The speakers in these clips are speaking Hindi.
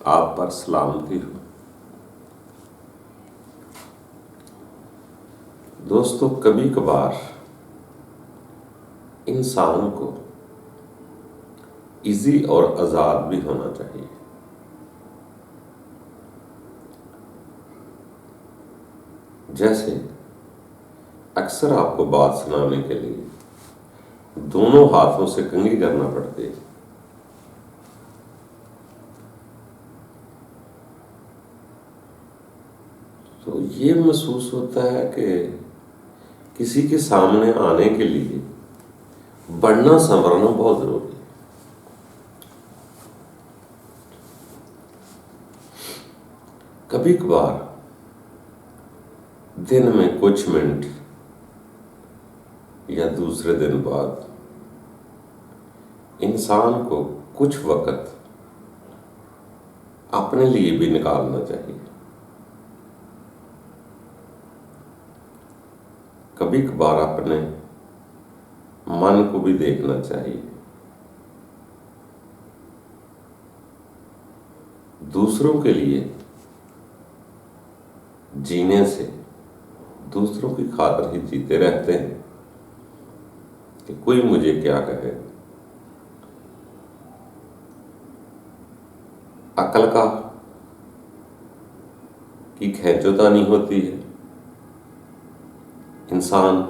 आप पर सलामती हो। दोस्तों, कभी कभार इंसान को इजी और आज़ाद भी होना चाहिए। जैसे अक्सर आपको बात सुनाने के लिए दोनों हाथों से कंघी करना पड़ती है। तो ये महसूस होता है कि किसी के सामने आने के लिए बढ़ना संवरना बहुत जरूरी है। कभी कभार दिन में कुछ मिनट या दूसरे दिन बाद इंसान को कुछ वक्त अपने लिए भी निकालना चाहिए। कभी कभार अपने मन को भी देखना चाहिए। दूसरों के लिए जीने से दूसरों की खातिर ही जीते रहते हैं कि कोई मुझे क्या कहे। अकल का की खैचोतानी होती है, इंसान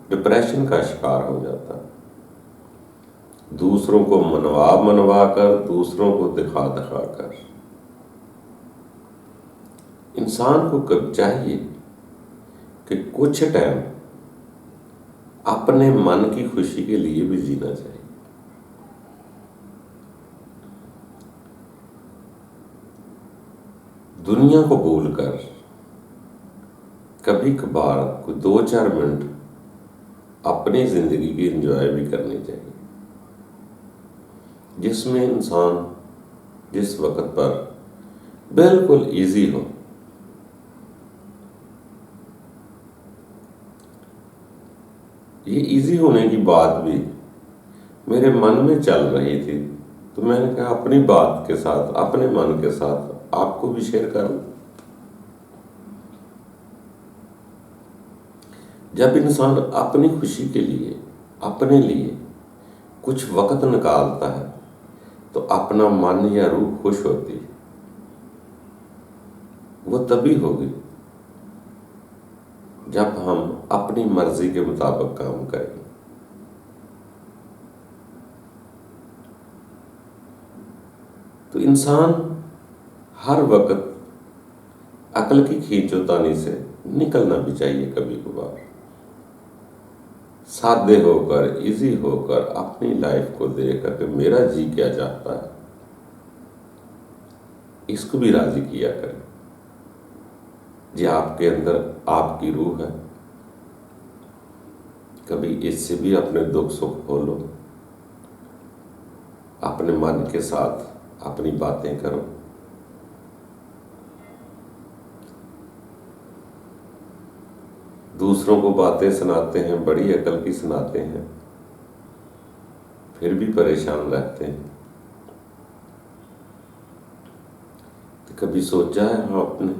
डिप्रेशन का शिकार हो जाता है। दूसरों को मनवा कर, दूसरों को दिखा कर इंसान को कब चाहिए कि कुछ टाइम अपने मन की खुशी के लिए भी जीना चाहिए। दुनिया को भूलकर कभी कभार को 2-4 मिनट अपनी जिंदगी की एंजॉय भी करनी चाहिए, जिसमें इंसान जिस वक्त पर बिल्कुल इजी हो। ये इजी होने की बात भी मेरे मन में चल रही थी, तो मैंने कहा अपनी बात के साथ, अपने मन के साथ आपको भी शेयर करूं। जब इंसान अपनी खुशी के लिए, अपने लिए कुछ वक्त निकालता है तो अपना मन या रूह खुश होती है। वो तभी होगी जब हम अपनी मर्जी के मुताबिक काम करें। तो इंसान हर वक्त अकल की खींचोतानी से निकलना भी चाहिए। कभी कभार सादे होकर, इजी होकर अपनी लाइफ को देखकर कि मेरा जी क्या चाहता है, इसको भी राजी किया करें। जी आपके अंदर आपकी रूह है, कभी इससे भी अपने दुख सुख खोलो, अपने मन के साथ अपनी बातें करो। दूसरों को बातें सुनाते हैं, बड़ी अकल की सुनाते हैं, फिर भी परेशान रहते हैं। तो कभी सोचा है आपने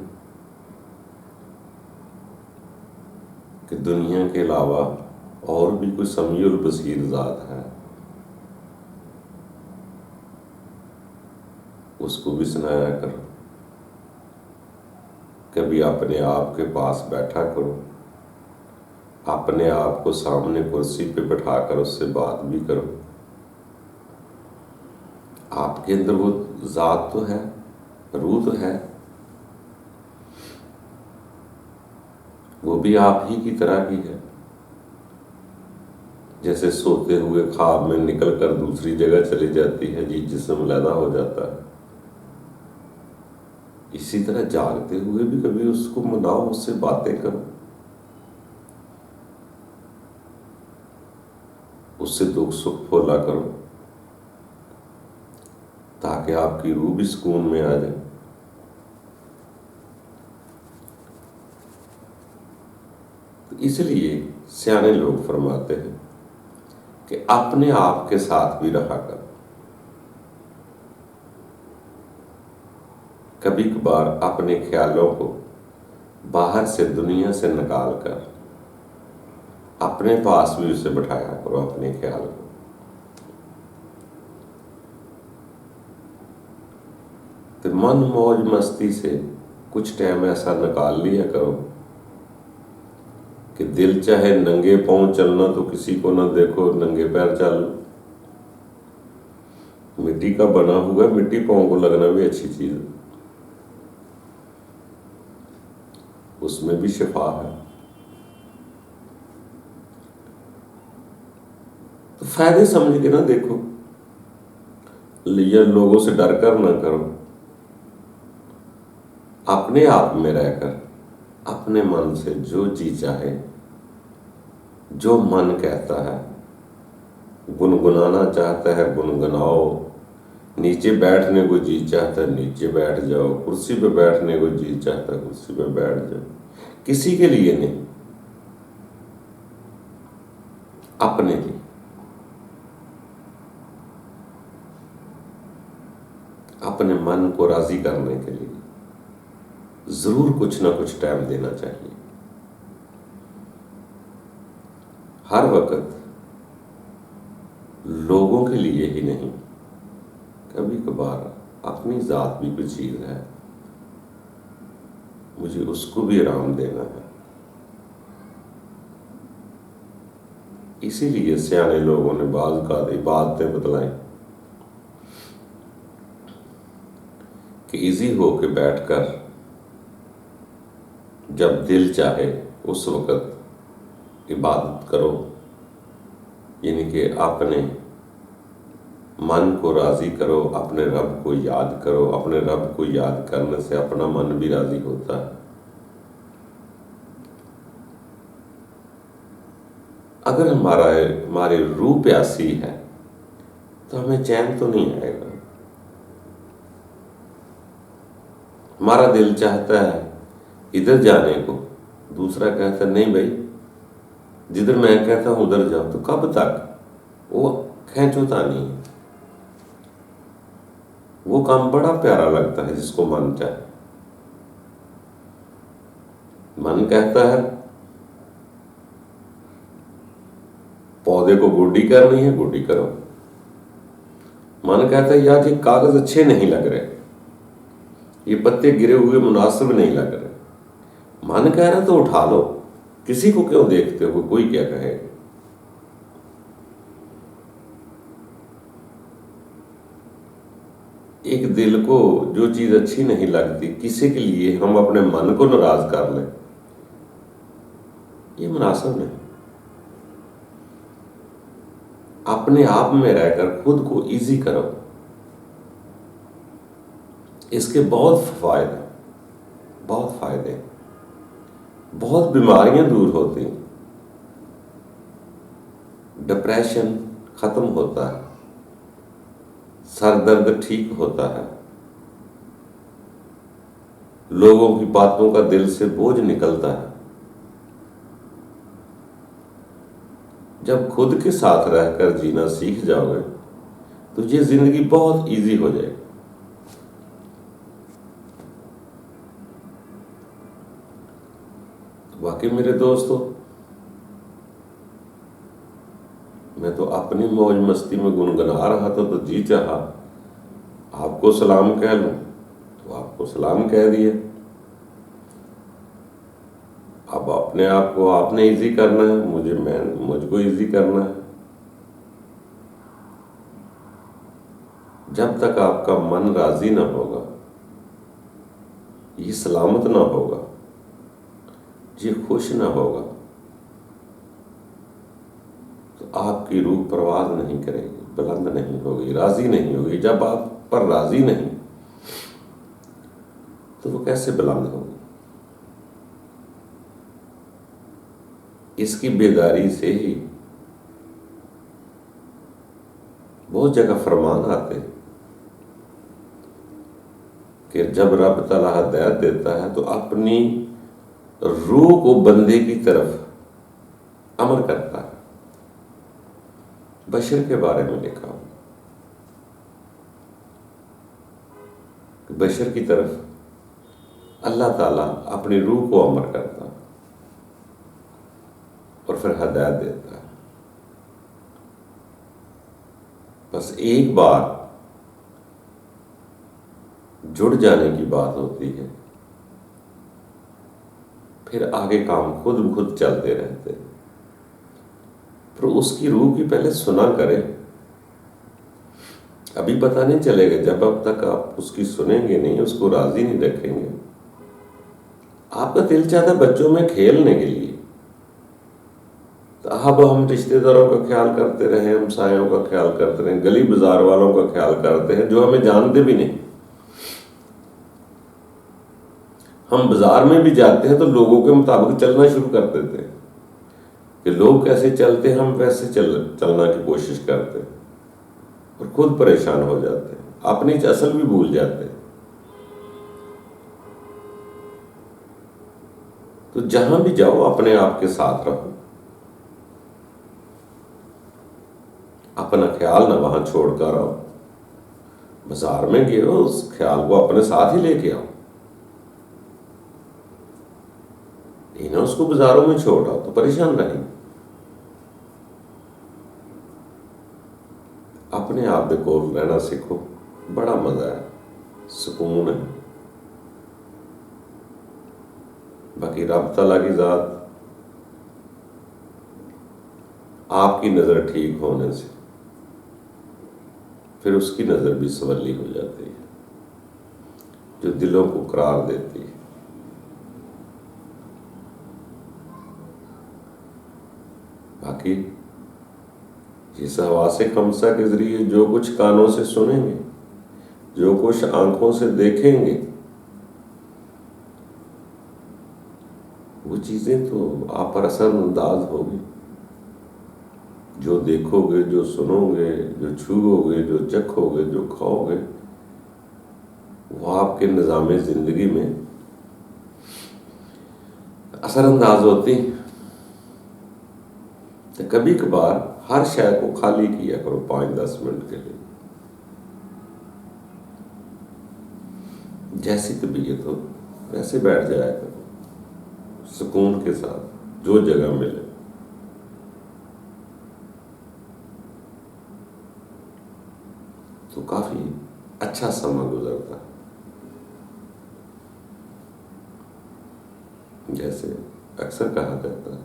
कि दुनिया के अलावा और भी कोई समीउल बसीर ज़ात है? उसको भी सुनाया करो। कभी अपने आप के पास बैठा करो, अपने आप को सामने कुर्सी पे बैठाकर उससे बात भी करो। आपके अंदर वो ज़ात तो है, रूह तो है, वो भी आप ही की तरह की है। जैसे सोते हुए ख्वाब में निकल कर दूसरी जगह चली जाती है, जी जिस्म अलहदा हो जाता है, इसी तरह जागते हुए भी कभी उसको मनाओ, उससे बातें करो, उससे दुख सुख फोला करो, ताकि आपकी रूह भी सुकून में आ जाए। तो इसलिए सियाने लोग फरमाते हैं कि अपने आप के साथ भी रहा कर। कभी कभार अपने ख्यालों को बाहर से, दुनिया से निकाल कर अपने पास भी उसे बैठाया करो, अपने ख्याल को। तो मन मौज मस्ती से कुछ टाइम ऐसा निकाल लिया करो कि दिल चाहे नंगे पांव चलना तो किसी को ना देखो, नंगे पैर चल। मिट्टी का बना हुआ, मिट्टी पांव को लगना भी अच्छी चीज है, उसमें भी शिफा है। तो फायदे समझ के ना देखो, या लोगों से डर कर ना करो, अपने आप में रहकर अपने मन से जो जी चाहे, जो मन कहता है, गुनगुनाना चाहता है गुनगुनाओ, नीचे बैठने को जी चाहता है नीचे बैठ जाओ, कुर्सी पे बैठने को जी चाहता है कुर्सी पे बैठ जाओ। किसी के लिए नहीं, अपने लिए। अपने मन को राजी करने के लिए जरूर कुछ ना कुछ टाइम देना चाहिए। हर वक्त लोगों के लिए ही नहीं, कभी कभार अपनी जात भी कुछ चीज है, मुझे उसको भी आराम देना है। इसीलिए सियाने लोगों ने बात बातें बतलाई कि इजी होके बैठकर जब दिल चाहे उस वक्त इबादत करो, यानी कि अपने मन को राजी करो, अपने रब को याद करो। अपने रब को याद करने से अपना मन भी राजी होता है। अगर हमारी रूह प्यासी है तो हमें चैन तो नहीं आएगा। हमारा दिल चाहता है इधर जाने को, दूसरा कहता है नहीं भाई जिधर मैं कहता हूं उधर जाओ, तो कब तक? वो खींचोता नहीं है। वो काम बड़ा प्यारा लगता है जिसको मन चाहे। मन कहता है पौधे को गोडी करनी है, गोडी करो। मन कहता है यार ये कागज अच्छे नहीं लग रहे, ये पत्ते गिरे हुए मुनासिब नहीं लग रहे। मन कह रहा तो उठा लो, किसी को क्यों देखते हो, कोई क्या कहेगा। एक दिल को जो चीज अच्छी नहीं लगती, किसी के लिए हम अपने मन को नाराज कर लें, ये मुनासिब नहीं। अपने आप में रहकर खुद को इजी करो, इसके बहुत फायदे, बहुत फायदे, बहुत बीमारियां दूर होती, डिप्रेशन खत्म होता है, सर दर्द ठीक होता है, लोगों की बातों का दिल से बोझ निकलता है। जब खुद के साथ रहकर जीना सीख जाओगे तो ये जिंदगी बहुत इजी हो जाएगी। बाकी मेरे दोस्तों, मैं तो अपनी मौज मस्ती में गुनगुना रहा था, तो जी चाहा आपको सलाम कह लूं तो आपको सलाम कह दिया। अब अपने आप को आपने इजी करना है, मुझको इजी करना है। जब तक आपका मन राजी ना होगा, ये सलामत ना होगा, ये खुश ना होगा, तो आपकी रूह परवाज नहीं करेगी, बुलंद नहीं होगी, राजी नहीं होगी। जब आप पर राजी नहीं तो वो कैसे बुलंद होगी? इसकी बेदारी से ही बहुत जगह फरमान आते हैं कि जब रब तआला हिदायत देता है तो अपनी रूह को बंदे की तरफ अमर करता है। बशर के बारे में लिखा हो कि बशर की तरफ अल्लाह ताला अपनी रूह को अमर करता और फिर हदायत देता है। बस एक बार जुड़ जाने की बात होती है, फिर आगे काम खुद ब खुद चलते रहते हैं। पर उसकी रूह की पहले सुना करें। अभी पता नहीं चलेगा जब अब तक आप उसकी सुनेंगे नहीं, उसको राजी नहीं रखेंगे। आपका दिल चाहता है बच्चों में खेलने के लिए, तो अब हम रिश्तेदारों का ख्याल करते रहे, हमसायों का ख्याल करते रहे, गली बाजार वालों का ख्याल करते हैं जो हमें जानते भी नहीं। हम बाजार में भी जाते हैं तो लोगों के मुताबिक चलना शुरू कर देते हैं कि लोग कैसे चलते हैं हम वैसे चलना की कोशिश करते हैं और खुद परेशान हो जाते हैं, अपनी असल भी भूल जाते हैं। तो जहां भी जाओ अपने आप के साथ रहो, अपना ख्याल ना वहां छोड़कर आओ। बाजार में गए हो, उस ख्याल को अपने साथ ही लेके आओ, ना उसको बाजारों में छोड़ आओ तो परेशान रहेंगे। अपने आप के कोल रहना सीखो, बड़ा मजा है, सुकून है। बाकी रब तआला की जात आपकी नजर ठीक होने से फिर उसकी नजर भी सवली हो जाती है, जो दिलों को करार देती है। बाकी इस हवासे खमसा के जरिए जो कुछ कानों से सुनेंगे, जो कुछ आंखों से देखेंगे, वो चीजें तो आप पर असरअंदाज होगी। जो देखोगे, जो सुनोगे, जो छूओगे, जो चखोगे, जो खाओगे, वो आपके निज़ाम जिंदगी में असरअंदाज होती। तो कभी कभार हर शय को खाली किया करो 5-10 मिनट के लिए। जैसी तबीयत हो वैसे बैठ जाया करो सुकून के साथ, जो जगह मिले। तो काफी अच्छा समय गुजरता है। जैसे अक्सर कहा जाता है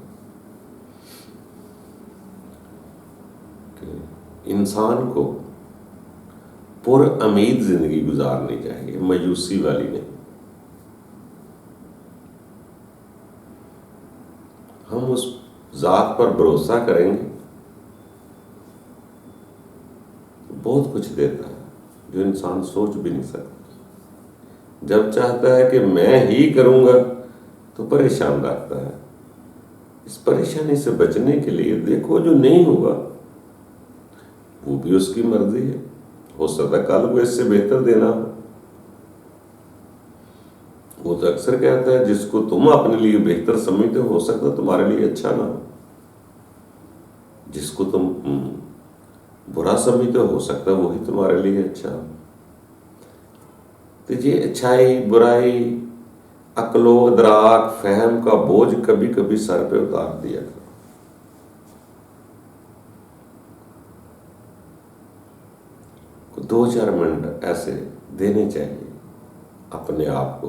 कि इंसान को पुरउम्मीद जिंदगी गुजारनी चाहिए, मायूसी वाली नहीं। हम उस जात पर भरोसा करेंगे तो बहुत कुछ देता है जो इंसान सोच भी नहीं सकता। जब चाहता है कि मैं ही करूंगा तो परेशान रखता है। इस परेशानी से बचने के लिए देखो, जो नहीं होगा वो भी उसकी मर्जी है, हो सकता है कल को इससे बेहतर देना हो। वो तो अक्सर कहता है जिसको तुम अपने लिए बेहतर समझते हो सकता है तुम्हारे लिए अच्छा ना हो। जिसको तुम बुरा समझते हो सकता है वही तुम्हारे लिए अच्छा हो। तो ये अच्छाई बुराई, अक्लो अदराक फहम का बोझ कभी कभी सर पे उतार दिया करो। 2-4 मिनट ऐसे देने चाहिए अपने आप को,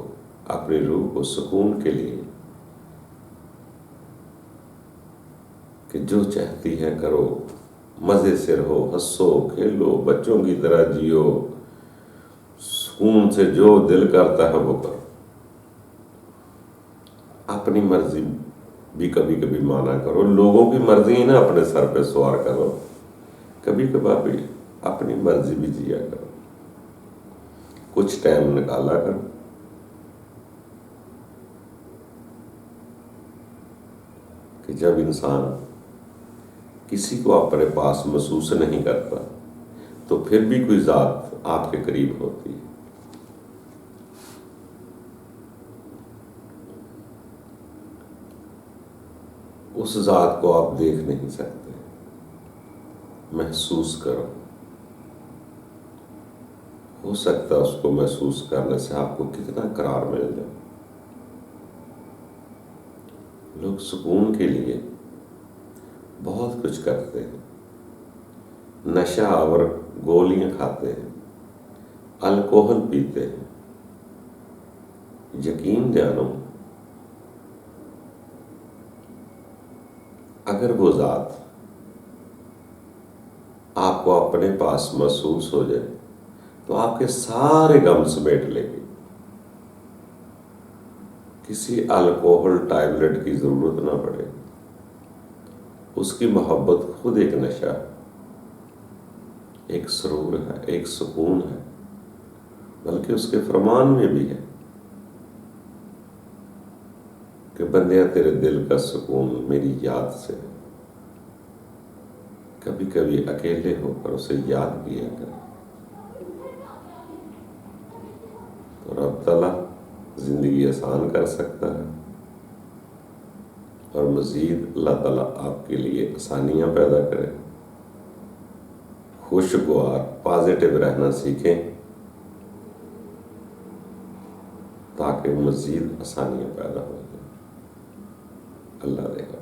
अपनी रूह को सुकून के लिए कि जो चाहती है करो, मजे से रहो, हंसो खेलो, बच्चों की तरह जियो, सुकून से जो दिल करता है वो करो। अपनी मर्जी भी कभी कभी माना करो, लोगों की मर्जी ना अपने सर पे सवार करो। कभी कभार भी अपनी मर्जी भी जिया करो, कुछ टाइम निकाला करो। कि जब इंसान किसी को अपने पास महसूस नहीं करता तो फिर भी कोई जात आपके करीब होती है। उस जात को आप देख नहीं सकते, महसूस करो। हो सकता है उसको महसूस करने से आपको कितना करार मिल जाए। लोग सुकून के लिए बहुत कुछ करते हैं, नशा और गोलियां खाते हैं, अल्कोहल पीते हैं। यकीन जानो, अगर वो ज़ात आपको अपने पास महसूस हो जाए तो आपके सारे गम समेट लेगी। किसी अल्कोहल टैबलेट की जरूरत ना पड़े। उसकी मोहब्बत खुद एक नशा है, एक सुरूर है, एक सुकून है, बल्कि उसके फरमान में भी है कि बंदिया तेरे दिल का सुकून मेरी याद से है। कभी कभी अकेले होकर उसे याद किया कर, तो रब तआला जिंदगी आसान कर सकता है और मज़ीद अल्लाह ताला आपके लिए आसानियाँ पैदा करे। खुशगवार पॉजिटिव रहना सीखें ताकि मज़ीद आसानियाँ पैदा हो जाए। अल्लाह देगा।